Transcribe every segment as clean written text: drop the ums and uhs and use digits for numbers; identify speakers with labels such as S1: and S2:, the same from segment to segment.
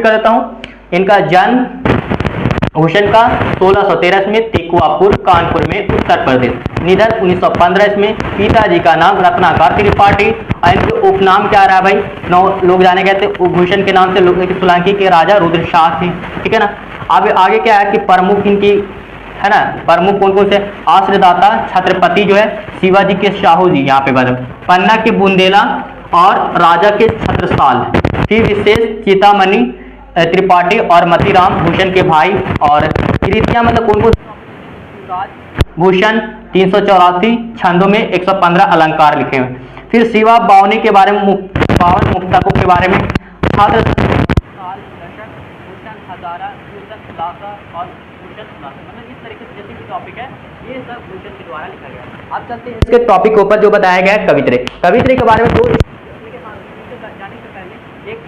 S1: Repeat कर देता हूँ। इनका जन्म भूषण का 1613 में तेकुआपुर कानपुर में उत्तर प्रदेश, निधन 1915 में। पिताजी का नाम रत्नाकर त्रिपाठी और इनके उपनाम क्या रहा भाई, लोग जाने गए थे भूषण के नाम से, सोलंकी के राजा रुद्र शाह थे, ठीक है ना। अब आगे क्या है कि प्रमुख इनकी है ना, प्रमुख कौन कौन से, आश्रयदाता छत्रपति जो है शिवाजी के शाहू जी, यहाँ पे बदल पन्ना के बुंदेला और राजा के छत्रसाल, फिर विशेष चितामणि त्रिपाठी और मतीराम भूषण के भाई, और कृतियां मतलब कौन कौन, भूषण 384 छंदों में 115 अलंकार लिखे हुए। फिर शिवा बावनी के बारे में, 52 मुक्तकों के बारे में, छात्र भूषण हजारा, भूषण लासा और भूषण लासा, मतलब इस तरीके से जितने भी टॉपिक है ये सब भूषण के द्वारा लिखा गया। अब चलते हैं इसके टॉपिक के ऊपर जो बताया गया है कवित्रे। कवित्रे के बारे में दो जाने से पहले एक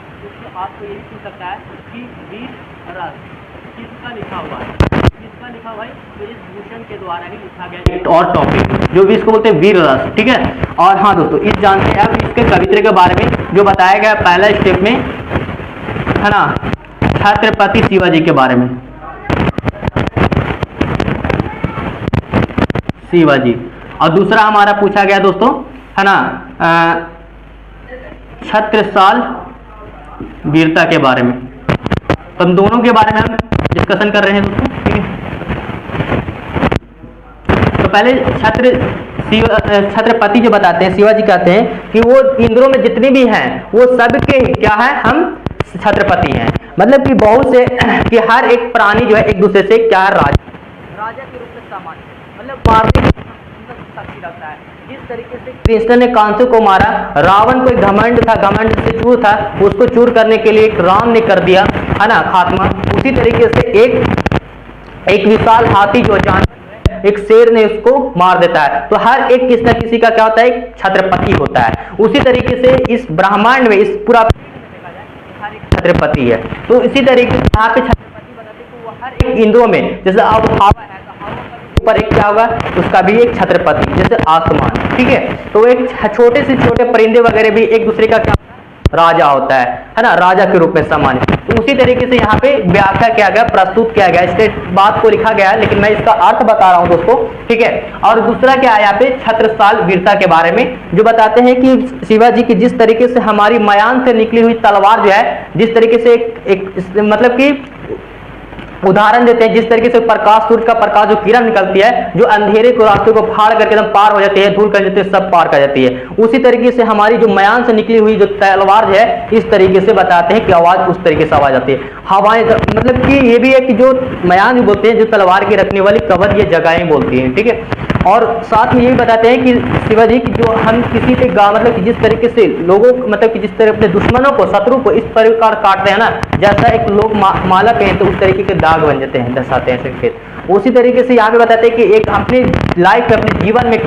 S1: आपको ये भी पूछ सकता है कि वीर रस किसका लिखा हुआ है, किसका लिखा हुआ है, तो इस भूषण के द्वारा ही लिखा गया एक और टॉपिक जो भी इसको बोलते हैं वीर रस, ठीक है। और हाँ दोस्तों, इस जानते हैं अब इसके कवित्रे के बारे में जो बताया गया पहला स्टेप में है ना, छत्रपति शिवाजी के बारे में, शिवाजी, और दूसरा हमारा पूछा गया दोस्तों है ना छत्रसाल वीरता के बारे में। तो हम दोनों के बारे में हम डिस्कशन कर रहे हैं दोस्तों, ठीक है। तो पहले छत्रपति जो बताते हैं, शिवाजी कहते हैं कि वो इंद्रों में जितने भी हैं वो सबके क्या है, हम छत्रपति हैं, मतलब कि बहुत से कि हर एक प्राणी जो है एक दूसरे से क्या राजा के रूप में सामान्य, मतलब मारने की शक्ति रखता है। जिस तरीके से कृष्ण ने कांसू को मारा, रावण कोई घमंड था, घमंड से चूर था, उसको चूर करने के लिए राम ने कर दिया है ना खात्मा। उसी तरीके से एक विशाल हाथी जो जानवर, एक शेर ने उसको मार देता है। तो हर एक किसी न किसी का क्या होता है, एक छत्रपति होता है। उसी तरीके से इस ब्रह्मांड में, इस पूरा हर एक छत्रपति है। तो इसी तरीके से यहाँ पे छत्रपति बताते हैं, तो वो हर एक इंद्रों में, जैसे अब हवा है तो हवा ऊपर एक क्या होगा, उसका भी एक छत्रपति, जैसे आसमान, ठीक है। तो एक छोटे से छोटे परिंदे वगैरह भी एक दूसरे का क्या राजा होता है ना, राजा के रूप में सामान्य। तो उसी तरीके से यहाँ पे व्याख्या किया गया, प्रस्तुत किया गया, इसके बात को लिखा गया है, लेकिन मैं इसका अर्थ बता रहा हूँ दोस्तों, ठीक है। और दूसरा क्या है यहाँ पे, छत्रसाल वीरता के बारे में जो बताते हैं कि शिवाजी की जिस तरीके से हमारी मयान से निकली हुई तलवार जो है, जिस तरीके से एक मतलब कि उदाहरण देते हैं, जिस तरीके से प्रकाश, सूर्य का प्रकाश जो किरण निकलती है, जो अंधेरे को रास्ते को फाड़ करके एकदम पार हो जाती है, दूर कर जाती है, सब पार कर जाती है। उसी तरीके से हमारी जो मयान से निकली हुई जो तलवार है, इस तरीके से बताते हैं कि आवाज उस तरीके से आवाज आती है। हवाएं मतलब कि ये भी है कि जो मयान बोलते हैं, जो तलवार की रखने वाली कवच, ये जगहें बोलती हैं, ठीक है। और साथ में ये भी बताते हैं कि शिवाजी की जो हम किसी पे मतलब कि जिस तरीके से लोगों मतलब कि जिस तरह अपने दुश्मनों को, शत्रु को इस प्रकार काटते हैं ना, जैसा एक लोग माला कहें तो उस तरीके के दाग बन जाते हैं, दर्शाते हैं संकेत। उसी तरीके से यहाँ पे बताते हैं कि एक अपने लाइफ में, अपने जीवन में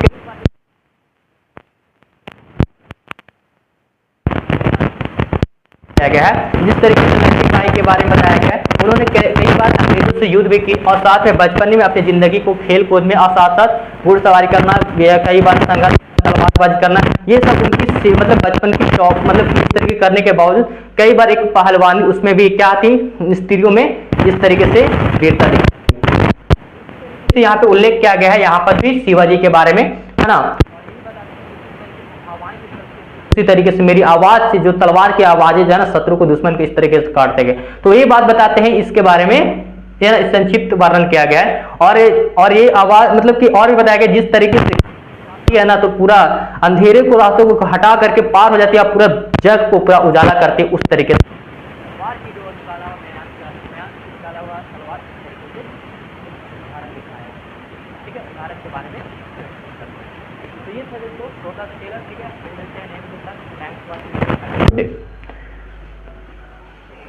S1: गया है, जिस तरीके से लक्ष्मीबाई के बारे में बताया गया है, उन्होंने कई बार अंग्रेजों से युद्ध भी की, और साथ में बचपन में अपनी जिंदगी को खेल कूद में और साथ साथ घुड़सवारी करना, कई बार संघर्ष, तलवारबाजी करना, ये सब उनकी मतलब बचपन की शौक, मतलब इस तरीके करने के बावजूद कई बार एक पहलवानी उसमें भी क्या थी, स्त्रियों में इस तरीके से वीरता दिखती। यहाँ पे उल्लेख किया गया है यहाँ पर भी शिवाजी के बारे में, है ना। इसी तरीके से मेरी आवाज से, जो तलवार की आवाजें जो है ना, शत्रु को, दुश्मन को इस तरीके से काटते गए। तो ये बात बताते हैं इसके बारे में, संक्षिप्त वर्णन किया गया है। और ये आवाज मतलब कि और भी बताया गया जिस तरीके से है ना, तो पूरा अंधेरे को, रास्तों को हटा करके पार हो जाती है, पूरा जग को पूरा उजाला करते उस तरीके से। भारत के बारे में तो ये था दोस्तों छोटा सा ट्रेलर, ठीक है।